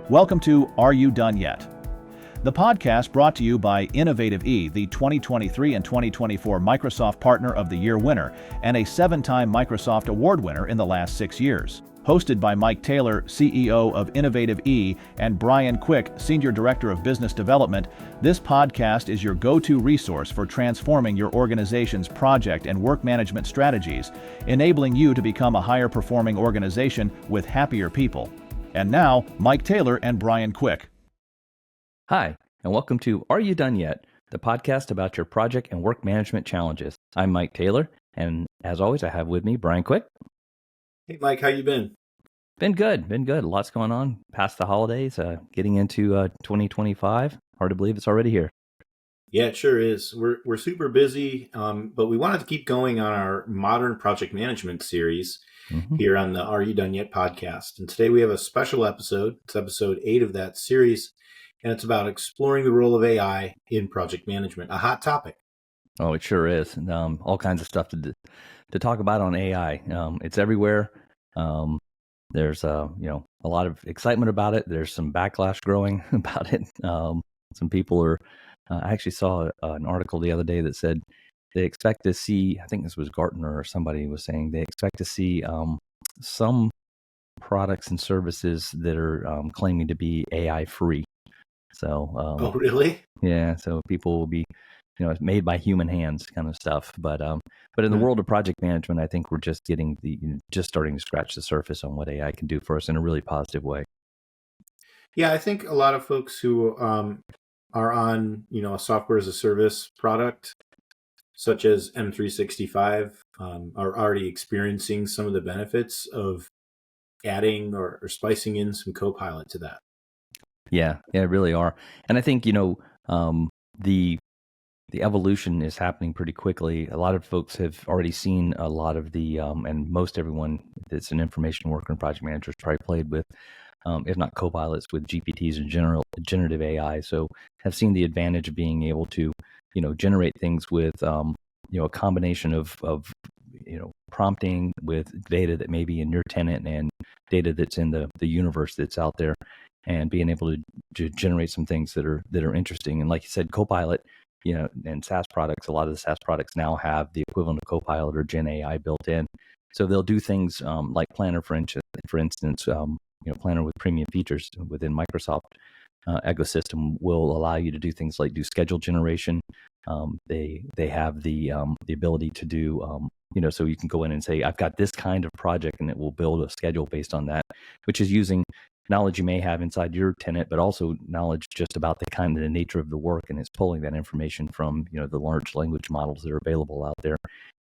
Welcome to Are You Done Yet? The podcast brought to you by Innovative E, the 2023 and 2024 Microsoft Partner of the Year winner and a 7-time Microsoft Award winner in the last 6 years. Hosted by Mike Taylor, CEO of Innovative E, and Bryan Quick, Senior Director of Business Development, this podcast is your go-to resource for transforming your organization's project and work management strategies, enabling you to become a higher-performing organization with happier people. And now, Mike Taylor and Bryan Quick. Hi, and welcome to Are You Done Yet? The podcast about your project and work management challenges. I'm Mike Taylor, and as always, I have with me Bryan Quick. Hey, Mike, how you been? Been good. Lots going on past the holidays, getting into 2025. Hard to believe it's already here. Yeah, it sure is. We're super busy, but we wanted to keep going on our modern project management series here on the Are You Done Yet podcast. And today we have a special episode. It's episode 8 of that series, and it's about exploring the role of AI in project management, a hot topic. Oh, it sure is. And, all kinds of stuff to talk about on AI. It's everywhere. There's a lot of excitement about it. There's some backlash growing about it. Some people are. I actually saw an article the other day that said they expect to see. I think this was Gerstner or somebody was saying they expect to see some products and services that are claiming to be AI free. So. Oh, really? Yeah. So people will be. It's made by human hands kind of stuff. But in the world of project management, I think we're just getting just starting to scratch the surface on what AI can do for us in a really positive way. Yeah, I think a lot of folks who are on, a software as a service product, such as M365, are already experiencing some of the benefits of adding or spicing in some Copilot to that. Yeah, really are. And I think, the evolution is happening pretty quickly. A lot of folks have already seen a lot of the, and most everyone that's an information worker and project manager has probably played with, if not Copilots, with GPTs and generative AI. So have seen the advantage of being able to, generate things with, a combination of prompting with data that may be in your tenant and data that's in the universe that's out there, and being able to generate some things that are interesting. And like you said, Copilot, and SaaS products, a lot of the SaaS products now have the equivalent of Copilot or Gen AI built in. So they'll do things like Planner, for instance, Planner with premium features within Microsoft ecosystem will allow you to do things like do schedule generation. They have the ability to do, so you can go in and say, I've got this kind of project, and it will build a schedule based on that, which is using knowledge you may have inside your tenant, but also knowledge just about the kind of the nature of the work, and it's pulling that information from the large language models that are available out there,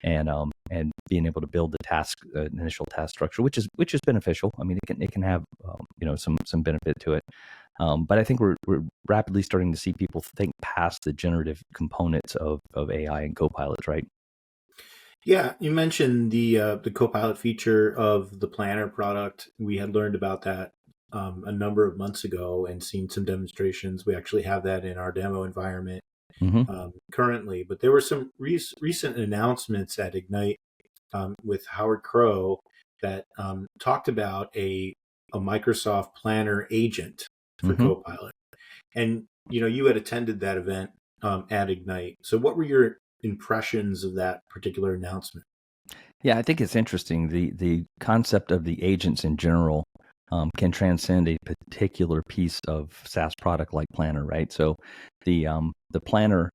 and being able to build the initial task structure, which is beneficial. I mean, it can have some benefit to it, but I think we're rapidly starting to see people think past the generative components of AI and Copilots, right? Yeah, you mentioned the Copilot feature of the Planner product. We had learned about that a number of months ago and seen some demonstrations. We actually have that in our demo environment currently. But there were some recent announcements at Ignite with Howard Crow that talked about a Microsoft Planner agent for Copilot. And, you had attended that event at Ignite. So what were your impressions of that particular announcement? Yeah, I think it's interesting. The concept of the agents in general can transcend a particular piece of SaaS product like Planner, right? So the Planner,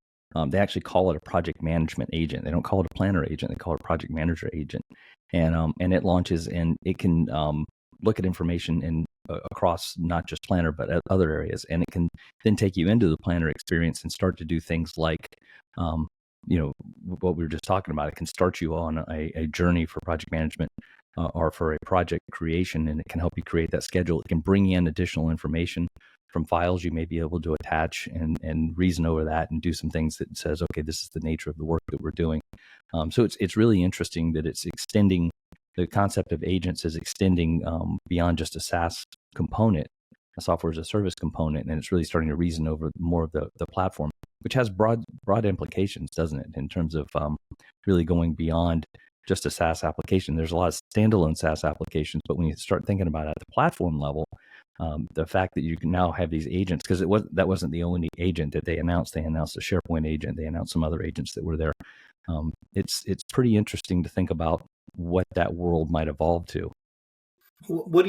they actually call it a project management agent. They don't call it a Planner agent. They call it a project manager agent. And it launches, and it can look at information in across not just Planner, but other areas. And it can then take you into the Planner experience and start to do things like, what we were just talking about. It can start you on a journey for project management or for a project creation, and it can help you create that schedule. It can bring in additional information from files you may be able to attach and reason over that and do some things that says, okay, this is the nature of the work that we're doing. So it's really interesting that it's extending, the concept of agents is extending beyond just a SaaS component, a software as a service component, and it's really starting to reason over more of the platform, which has broad implications, doesn't it, in terms of really going beyond just a SaaS application. There's a lot of standalone SaaS applications, but when you start thinking about it at the platform level, The fact that you can now have these agents, because that wasn't the only agent that they announced. They announced a SharePoint agent. They announced some other agents that were there. It's pretty interesting to think about what that world might evolve to. What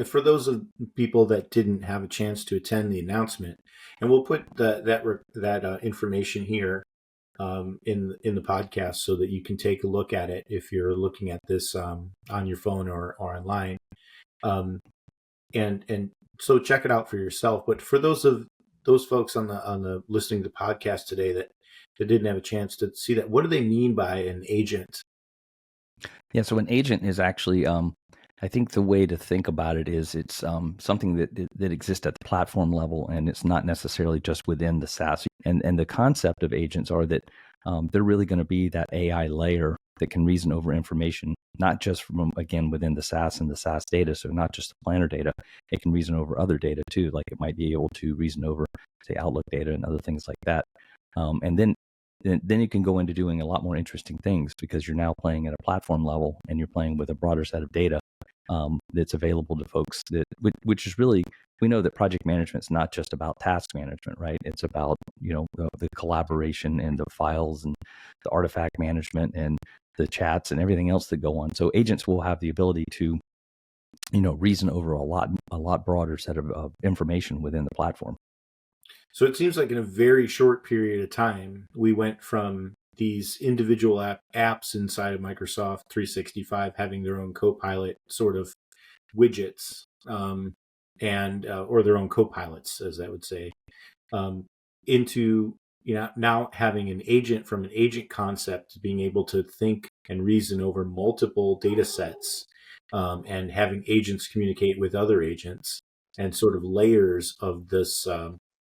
for those of people that didn't have a chance to attend the announcement, and we'll put that information here in the podcast so that you can take a look at it if you're looking at this on your phone or online, and so check it out for yourself. But for those folks on the listening to the podcast today that didn't have a chance to see that, what do they mean by an agent? Yeah, so an agent is actually, I think the way to think about it is it's something that exists at the platform level, and it's not necessarily just within the SaaS. And the concept of agents are that they're really going to be that AI layer that can reason over information, not just from, again, within the SaaS and the SaaS data. So not just the planner data, it can reason over other data too. Like it might be able to reason over, say, Outlook data and other things like that. And then you can go into doing a lot more interesting things because you're now playing at a platform level and you're playing with a broader set of data that's available to folks. Which is really, we know that project management is not just about task management, right? It's about the collaboration and the files and the artifact management and the chats and everything else that go on. So agents will have the ability to reason over a lot broader set of information within the platform. So it seems like in a very short period of time, we went from these individual apps inside of Microsoft 365 having their own Copilot sort of widgets, and or their own copilots, as I would say, into now having an agent, from an agent concept, being able to think and reason over multiple data sets, and having agents communicate with other agents, and sort of layers of this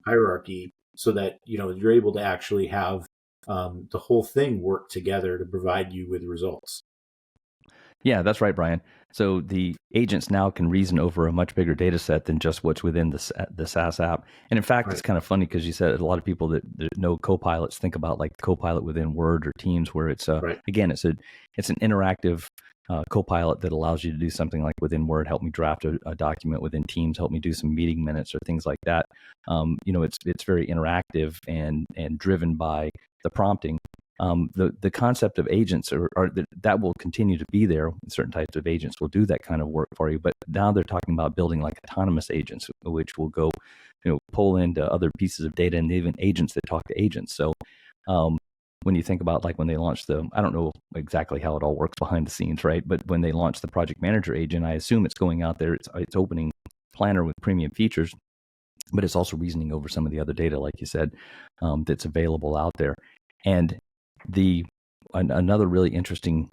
hierarchy, so that you're able to actually have the whole thing work together to provide you with results. Yeah, that's right, Bryan. So the agents now can reason over a much bigger data set than just what's within the SaaS app. And in fact, It's kind of funny because you said a lot of people that know Copilots think about like Copilot within Word or Teams, where it's again, it's an interactive Copilot that allows you to do something like within Word, help me draft a document, within Teams, help me do some meeting minutes or things like that. It's very interactive and driven by the prompting. The concept of agents that will continue to be there. Certain types of agents will do that kind of work for you, but now they're talking about building like autonomous agents, which will go, pull into other pieces of data, and even agents that talk to agents. So when you think about like when they launched I don't know exactly how it all works behind the scenes, right? But when they launched the project manager agent, I assume it's going out there, it's opening planner with premium features, but it's also reasoning over some of the other data, like you said, that's available out there. And another really interesting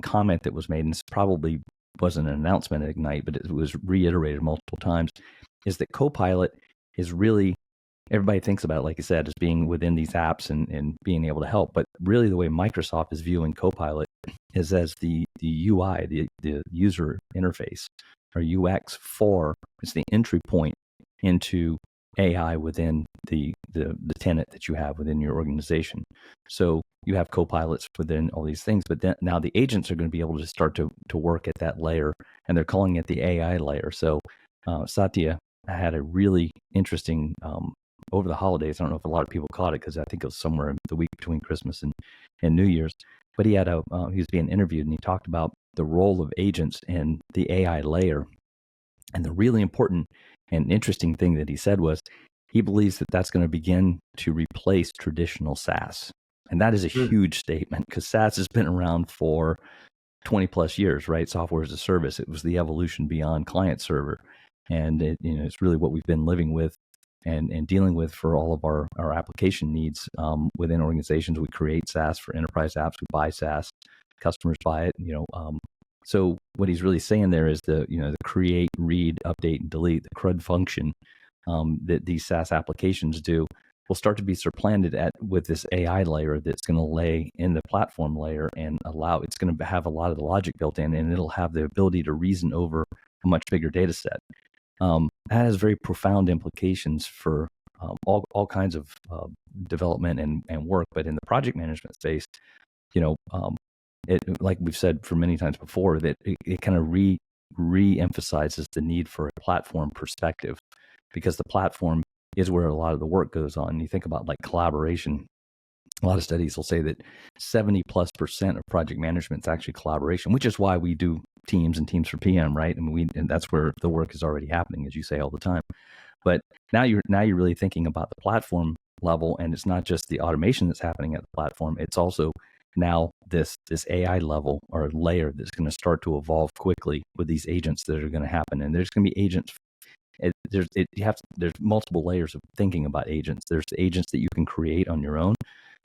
comment that was made, and this probably wasn't an announcement at Ignite, but it was reiterated multiple times, is that Copilot is really, everybody thinks about it, like you said, as being within these apps and being able to help. But really the way Microsoft is viewing Copilot is as the UI, the user interface, or UX it's the entry point into AI within the tenant that you have within your organization. So you have copilots within all these things, but then now the agents are going to be able to start to work at that layer, and they're calling it the AI layer. So Satya had a really interesting over the holidays. I don't know if a lot of people caught it because I think it was somewhere in the week between Christmas and New Year's. But he was being interviewed, and he talked about the role of agents in the AI layer. And the really important and interesting thing that he said was he believes that that's going to begin to replace traditional SaaS. And that is a huge statement, because SaaS has been around for 20 plus years, right? Software as a service. It was the evolution beyond client server. And it's really what we've been living with and dealing with for all of our application needs within organizations. We create SaaS for enterprise apps. We buy SaaS. Customers buy it, So what he's really saying there is the create, read, update, and delete, the CRUD function that these SaaS applications do will start to be supplanted with this AI layer that's going to lay in the platform layer and it's going to have a lot of the logic built in, and it'll have the ability to reason over a much bigger data set. That has very profound implications for all kinds of development and work. But in the project management space, like we've said for many times before, that it kind of re-emphasizes the need for a platform perspective, because the platform is where a lot of the work goes on. You think about like collaboration. A lot of studies will say that 70+% of project management is actually collaboration, which is why we do teams and teams for PM, right? And that's where the work is already happening, as you say all the time. But now you're really thinking about the platform level, and it's not just the automation that's happening at the platform. It's also now this AI level or layer that's going to start to evolve quickly with these agents that are going to happen. And there's going to be agents. There's multiple layers of thinking about agents. There's the agents that you can create on your own.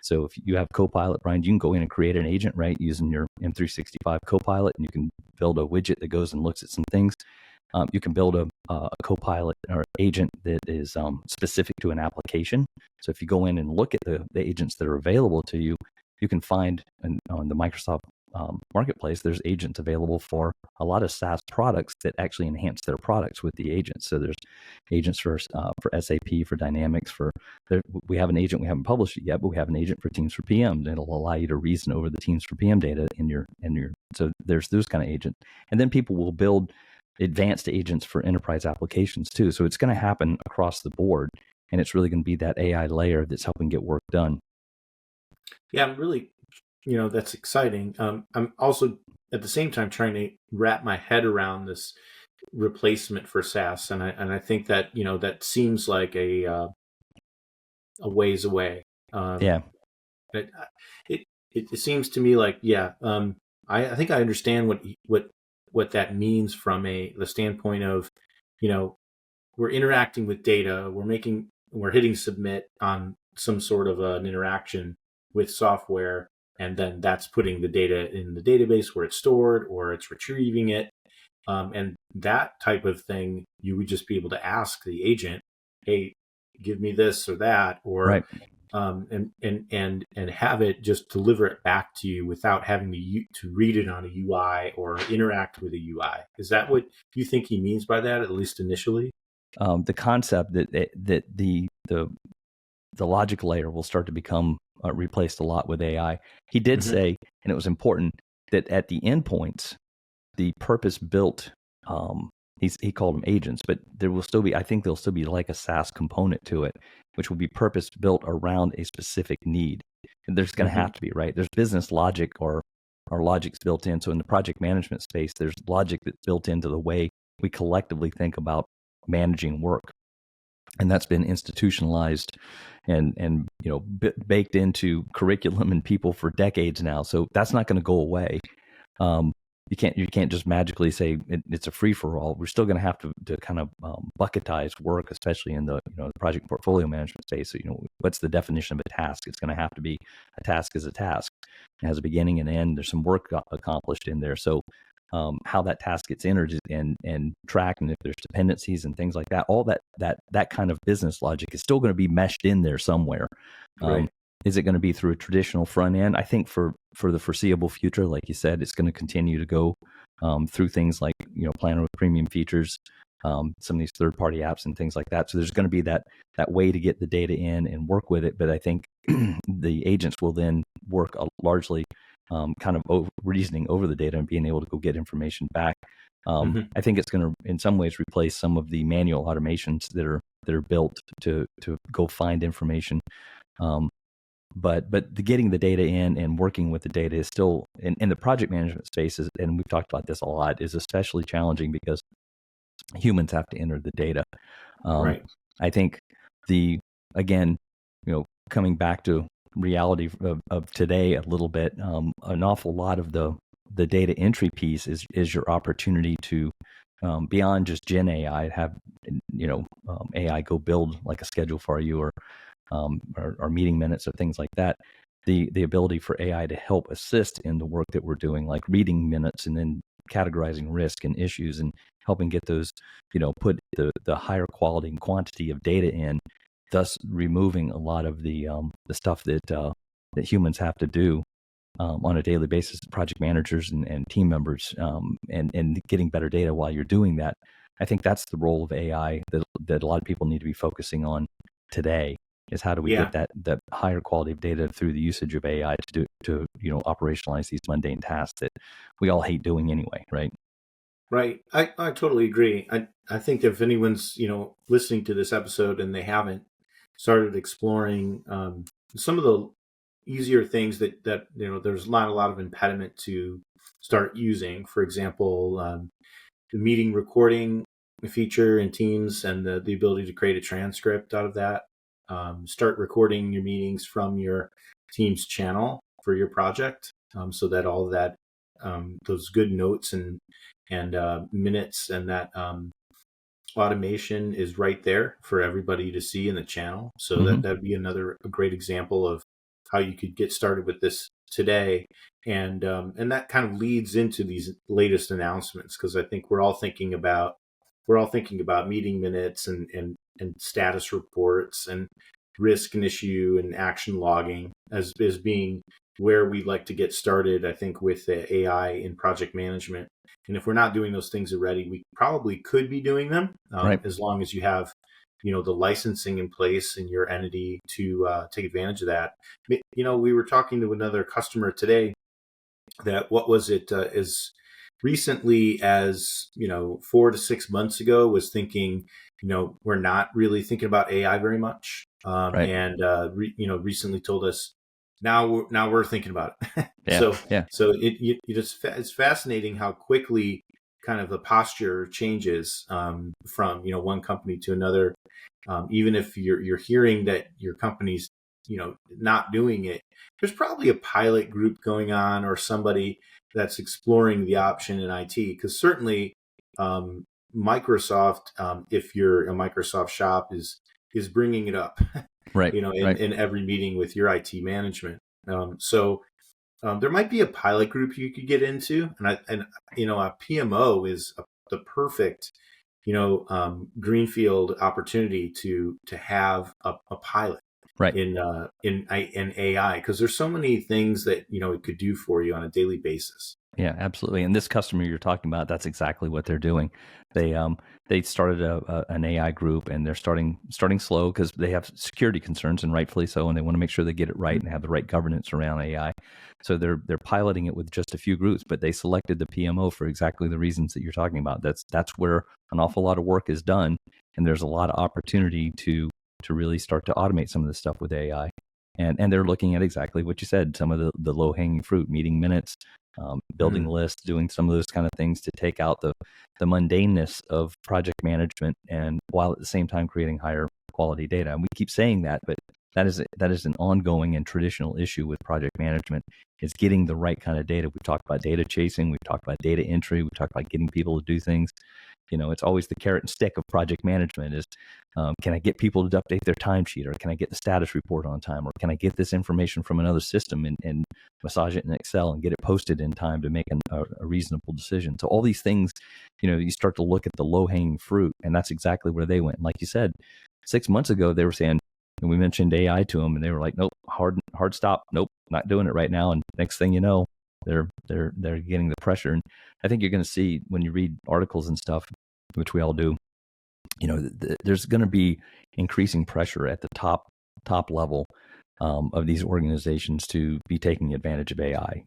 So if you have Copilot, Bryan, you can go in and create an agent, right, using your M365 Copilot, and you can build a widget that goes and looks at some things. You can build a Copilot or agent that is specific to an application. So if you go in and look at the agents that are available to you, you can find on the Microsoft marketplace, there's agents available for a lot of SaaS products that actually enhance their products with the agents. So there's agents for SAP, for Dynamics, we have an agent, we haven't published it yet, but we have an agent for Teams for PM that'll allow you to reason over the Teams for PM data so there's those kind of agents. And then people will build advanced agents for enterprise applications too. So it's going to happen across the board, and it's really going to be that AI layer that's helping get work done. Yeah, I'm really, that's exciting. I'm also at the same time trying to wrap my head around this replacement for SaaS, and I think that that seems like a ways away. Yeah, it seems to me like I think I understand what that means from the standpoint of we're interacting with data, we're hitting submit on some sort of an interaction with software, and then that's putting the data in the database where it's stored or it's retrieving it. And that type of thing, you would just be able to ask the agent, hey, give me this or that, or right. and have it just deliver it back to you without having to read it on a UI or interact with a UI. Is that what you think he means by that, at least initially? The concept that the logic layer will start to become replaced a lot with AI. He did say, and it was important, that at the endpoints, the purpose-built, he called them agents, but there will still be, I think there'll still be like a SaaS component to it, which will be purpose-built around a specific need. And there's going to have to be, right? There's business logic or logic's built in. So in the project management space, there's logic that's built into the way we collectively think about managing work. And that's been institutionalized and baked into curriculum and people for decades now. So that's not going to go away. You can't just magically say it's a free for all. We're still going to have to kind of bucketize work, especially in the the project portfolio management space. So what's the definition of a task? It's going to have to be a task is a task. It has a beginning and end. There's some work accomplished in there. So how that task gets entered and tracked, and if there's dependencies and things like that, all that kind of business logic is still going to be meshed in there somewhere. Right. Is it going to be through a traditional front end? I think for the foreseeable future, like you said, it's going to continue to go through things like Planner with premium features, some of these third-party apps and things like that. So there's going to be that way to get the data in and work with it. But I think the agents will then work largely kind of reasoning over the data and being able to go get information back. I think it's going to, in some ways, replace some of the manual automations that are built to go find information. But getting the data in and working with the data is still in the project management space, and we've talked about this a lot, is especially challenging because humans have to enter the data. Right. I think coming back to reality of today a little bit, an awful lot of the data entry piece is your opportunity to beyond just Gen AI, have AI go build like a schedule for you or meeting minutes or things like that. The ability for AI to help assist in the work that we're doing, like reading minutes and then categorizing risk and issues and helping get those, put the higher quality and quantity of data in, thus removing a lot of the stuff that humans have to do on a daily basis, project managers and team members, and getting better data while you're doing that. I think that's the role of AI that a lot of people need to be focusing on today, is how do we get that higher quality of data through the usage of AI to operationalize these mundane tasks that we all hate doing anyway, right? Right. I totally agree. I think if anyone's, listening to this episode and they haven't started exploring some of the easier things that there's not a lot of impediment to start using. For example, the meeting recording feature in Teams and the ability to create a transcript out of that. Start recording your meetings from your Teams channel for your project, so that all of that, those good notes and minutes and that automation is right there for everybody to see in the channel. So Mm-hmm. that'd be a great example of how you could get started with this today. And that kind of leads into these latest announcements, because I think we're all thinking about meeting minutes and status reports and risk and issue and action logging as being where we'd like to get started, I think, with the AI in project management. And if we're not doing those things already, we probably could be doing them, Right. as long as you have, the licensing in place in your entity to take advantage of that. We were talking to another customer today that, what was it, as recently as 4 to 6 months ago, was thinking, we're not really thinking about AI very much, Right. and recently told us now we're thinking about it. Yeah. so Yeah. so it's fascinating how quickly kind of the posture changes, from one company to another. Even if you're hearing that your company's not doing it, there's probably a pilot group going on, or somebody that's exploring the option in IT. Because certainly, Microsoft, if you're a Microsoft shop, is bringing it up, Right. Right. in every meeting with your IT management. So there might be a pilot group you could get into, and a PMO is the perfect greenfield opportunity to have a pilot Right. in AI, because there's so many things that it could do for you on a daily basis. Yeah, absolutely. And this customer you're talking about, that's exactly what they're doing. They started an AI group, and they're starting slow because they have security concerns, and rightfully so, and they want to make sure they get it right and have the right governance around AI. So they're piloting it with just a few groups, but they selected the PMO for exactly the reasons that you're talking about. That's where an awful lot of work is done, and there's a lot of opportunity to really start to automate some of this stuff with AI. And they're looking at exactly what you said, some of the low hanging fruit, meeting minutes, building lists, doing some of those kind of things to take out the mundaneness of project management, and while at the same time creating higher quality data. And we keep saying that, but that is an ongoing and traditional issue with project management, is getting the right kind of data. We've talked about data chasing, we've talked about data entry, we've talked about getting people to do things. It's always the carrot and stick of project management is, can I get people to update their timesheet, or can I get the status report on time, or can I get this information from another system and massage it in Excel and get it posted in time to make a reasonable decision. So all these things, you start to look at the low hanging fruit, and that's exactly where they went. And like you said, 6 months ago, they were saying, and we mentioned AI to them, and they were like, nope, hard stop. Nope, not doing it right now. And next thing you know, they're getting the pressure. And I think you're going to see when you read articles and stuff, which we all do, there's going to be increasing pressure at the top level of these organizations to be taking advantage of AI.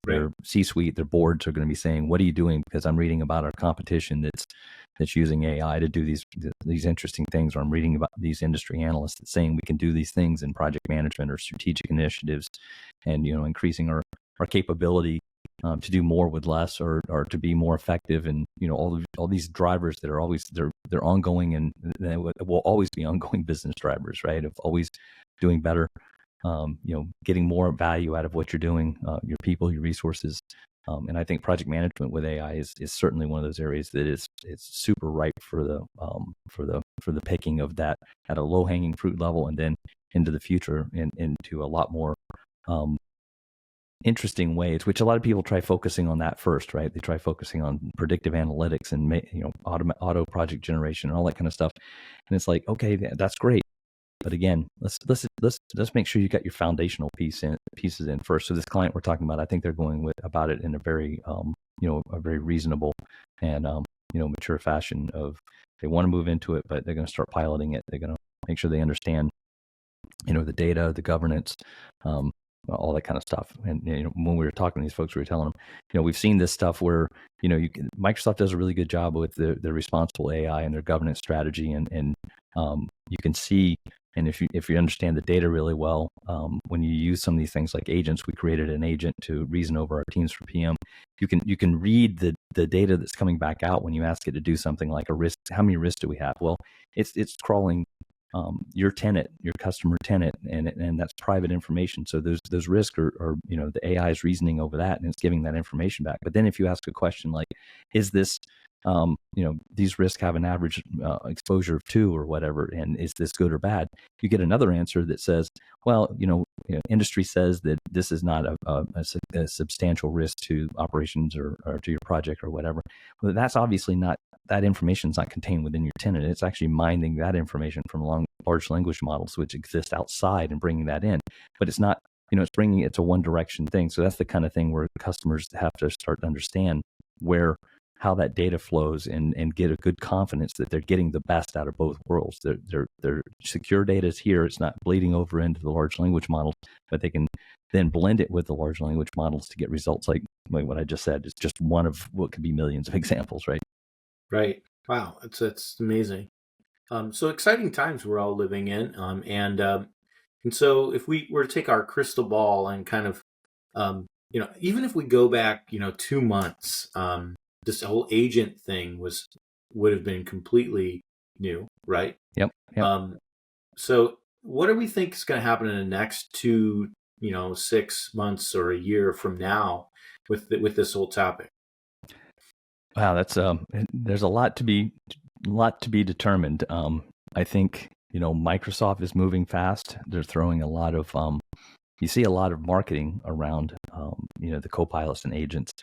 Their C-suite, their boards are going to be saying, "What are you doing?" Because I'm reading about our competition that's using AI to do these interesting things, or I'm reading about these industry analysts that's saying we can do these things in project management or strategic initiatives, and increasing our capability to do more with less, or to be more effective. And all these drivers that are always they're ongoing, and they will always be ongoing business drivers, right? Of always doing better, getting more value out of what you're doing, your people, your resources. And I think project management with AI is certainly one of those areas that it's super ripe for the picking of that at a low hanging fruit level, and then into the future and into a lot more interesting ways, which a lot of people try focusing on that first, right? They try focusing on predictive analytics and auto project generation and all that kind of stuff. And it's like, okay, that's great, but again, let's make sure you got your foundational pieces in first. So this client we're talking about, I think they're going about it in a very a very reasonable and mature fashion. Of they want to move into it, but they're going to start piloting it. They're going to make sure they understand the data, the governance, all that kind of stuff. And when we were talking to these folks, we were telling them, we've seen this stuff where Microsoft does a really good job with their responsible AI and their governance strategy, and you can see. And if you understand the data really well, when you use some of these things like agents, we created an agent to reason over our teams for PM. You can read the data that's coming back out when you ask it to do something like a risk. How many risks do we have? Well, it's crawling your tenant, your customer tenant, and that's private information. So those risks are the AI is reasoning over that, and it's giving that information back. But then if you ask a question like, is this these risks have an average exposure of 2 or whatever, and is this good or bad? You get another answer that says, well, industry says that this is not a substantial risk to operations or to your project or whatever. Well, that's obviously not, that information is not contained within your tenant. It's actually mining that information from large language models, which exist outside, and bringing that in. But it's not, it's bringing it to one direction thing. So that's the kind of thing where customers have to start to understand how that data flows and get a good confidence that they're getting the best out of both worlds. Their secure data is here. It's not bleeding over into the large language models, but they can then blend it with the large language models to get results like what I just said. It's just one of what could be millions of examples, right? Right. Wow. That's amazing. So exciting times we're all living in. And so if we were to take our crystal ball and kind of, even if we go back, 2 months, this whole agent thing would have been completely new, right? Yep. So what do we think is going to happen in the next 2, 6 months or a year from now with this whole topic? Wow, that's there's a lot to be determined. I think Microsoft is moving fast. They're throwing a lot of you see a lot of marketing around the copilots and agents.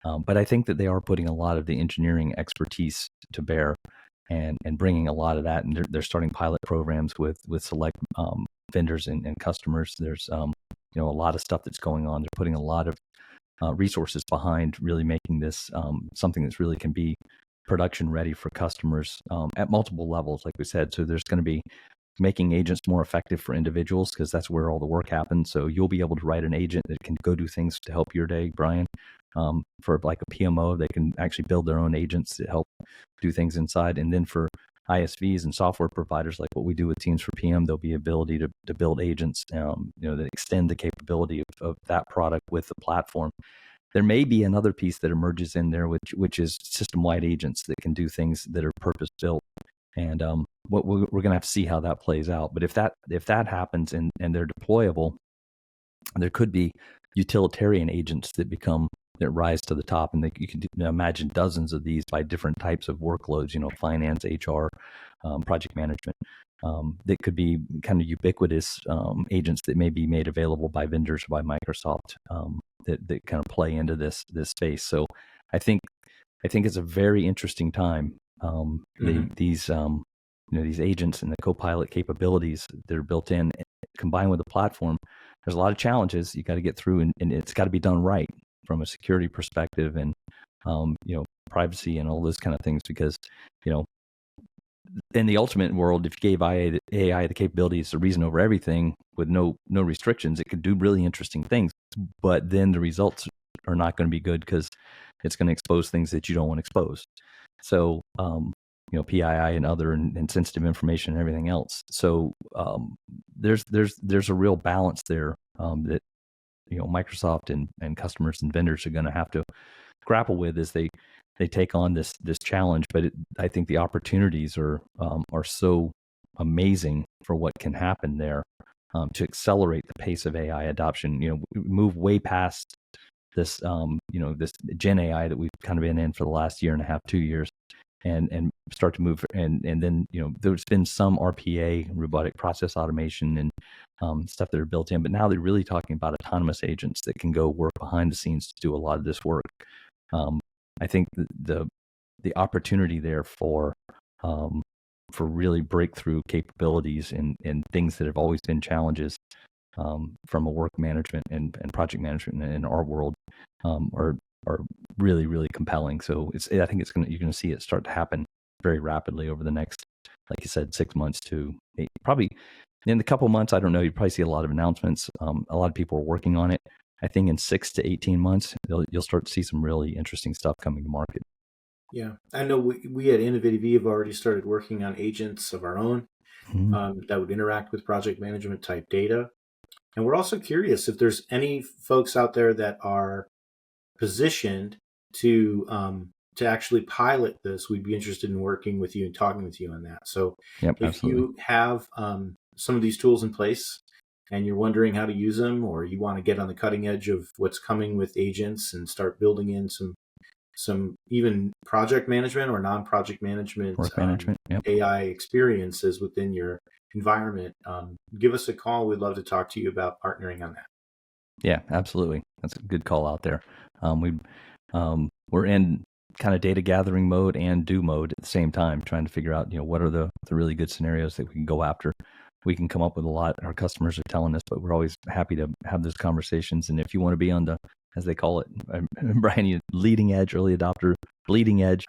But I think that they are putting a lot of the engineering expertise to bear and bringing a lot of that. And they're starting pilot programs with select vendors and customers. There's a lot of stuff that's going on. They're putting a lot of resources behind really making this something that's really can be production ready for customers at multiple levels, like we said. So there's going to be making agents more effective for individuals, because that's where all the work happens. So you'll be able to write an agent that can go do things to help your day, Bryan. For like a PMO, they can actually build their own agents to help do things inside. And then for ISVs and software providers, like what we do with Teams for PM, there'll be ability to build agents, that extend the capability of that product with the platform. There may be another piece that emerges in there, which is system-wide agents that can do things that are purpose-built. And what we're going to have to see how that plays out. But if that happens and they're deployable, there could be utilitarian agents that rise to the top, and you can imagine dozens of these by different types of workloads, finance, HR, project management, that could be kind of ubiquitous agents that may be made available by vendors or by Microsoft that kind of play into this space. So I think it's a very interesting time. These agents and the Copilot capabilities that are built in, combined with the platform, there's a lot of challenges you got to get through, and it's got to be done right from a security perspective and privacy and all those kind of things. Because in the ultimate world, if you gave AI the capabilities to reason over everything with no restrictions, it could do really interesting things. But then the results are not going to be good, because it's going to expose things that you don't want to expose. So PII and other and sensitive information and everything else. So there's a real balance there that Microsoft and customers and vendors are going to have to grapple with as they take on this challenge. But I think the opportunities are so amazing for what can happen there to accelerate the pace of AI adoption. Move way past this this Gen AI that we've kind of been in for the last year and a half, 2 years, and start to move. And then there's been some RPA, robotic process automation, and stuff that are built in, but now they're really talking about autonomous agents that can go work behind the scenes to do a lot of this work. I think the opportunity there for really breakthrough capabilities and things that have always been challenges from a work management and project management in our world are really, really compelling. So I think you're going to see it start to happen very rapidly over the next, like you said, 6 months to probably In a couple months, I don't know, you probably see a lot of announcements. A lot of people are working on it. I think in 6 to 18 months, you'll start to see some really interesting stuff coming to market. Yeah, I know we at Innovative E have already started working on agents of our own that would interact with project management type data. And we're also curious if there's any folks out there that are positioned to actually pilot this. We'd be interested in working with you and talking with you on that. So Yep, if absolutely. you have some of these tools in place and you're wondering how to use them, or you want to get on the cutting edge of what's coming with agents and start building in some even project management or non-project management, Work management. Yep. AI experiences within your environment, give us a call. We'd love to talk to you about partnering on that. Yeah, absolutely. That's a good call out there. We're in kind of data gathering mode and do mode at the same time, trying to figure out, what are the really good scenarios that we can go after. We can come up with a lot. Our customers are telling us, but we're always happy to have those conversations. And if you want to be on the, as they call it, Bryan, leading edge, early adopter, bleeding edge,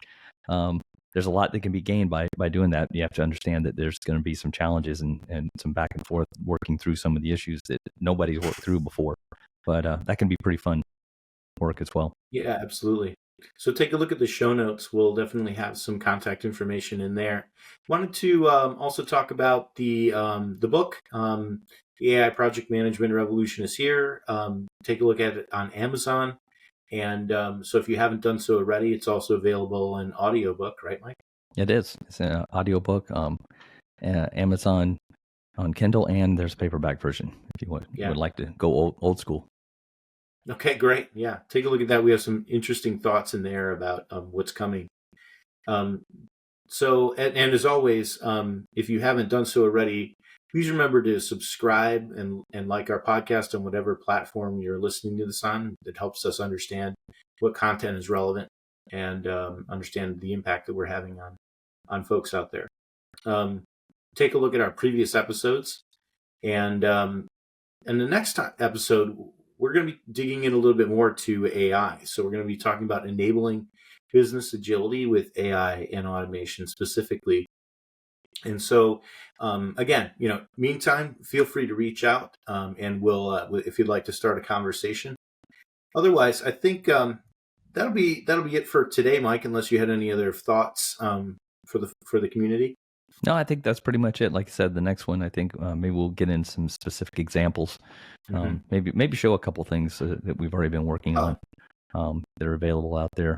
there's a lot that can be gained by doing that. You have to understand that there's going to be some challenges and some back and forth working through some of the issues that nobody's worked through before. But that can be pretty fun work as well. Yeah, absolutely. So take a look at the show notes. We'll definitely have some contact information in there. Wanted to also talk about the book, The AI Project Management Revolution is Here. Take a look at it on Amazon. And so if you haven't done so already, it's also available in audiobook, right, Mike? It is. It's an audiobook, Amazon on Kindle, and there's a paperback version if you would like to go old school. Okay, great. Yeah, take a look at that. We have some interesting thoughts in there about what's coming. So, and as always, if you haven't done so already, please remember to subscribe and like our podcast on whatever platform you're listening to this on. That helps us understand what content is relevant and understand the impact that we're having on folks out there. Take a look at our previous episodes, and the next episode, we're going to be digging in a little bit more to AI. So we're going to be talking about enabling business agility with AI and automation specifically. And so, again, meantime, feel free to reach out and we'll, if you'd like to start a conversation. Otherwise, I think that'll be it for today, Mike. Unless you had any other thoughts for the community. No, I think that's pretty much it. Like I said, the next one, I think maybe we'll get in some specific examples. Maybe show a couple things that we've already been working on that are available out there,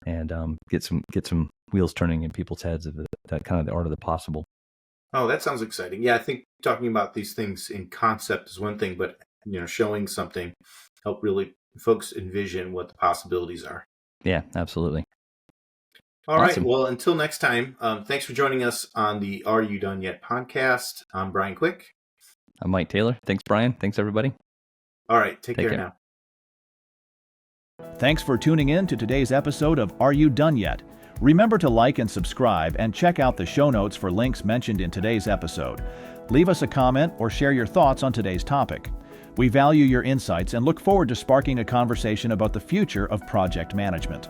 and get some wheels turning in people's heads of that kind of the art of the possible. Oh, that sounds exciting. Yeah, I think talking about these things in concept is one thing, but showing something help really folks envision what the possibilities are. Yeah, absolutely. All Awesome. right. Well, until next time, thanks for joining us on the Are You Done Yet podcast. I'm Bryan Quick. I'm Mike Taylor. Thanks, Bryan. Thanks, everybody. All right. Take care now. Thanks for tuning in to today's episode of Are You Done Yet? Remember to like and subscribe and check out the show notes for links mentioned in today's episode. Leave us a comment or share your thoughts on today's topic. We value your insights and look forward to sparking a conversation about the future of project management.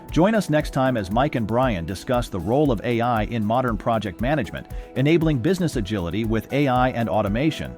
Join us next time as Mike and Bryan discuss the role of AI in modern project management, enabling business agility with AI and automation.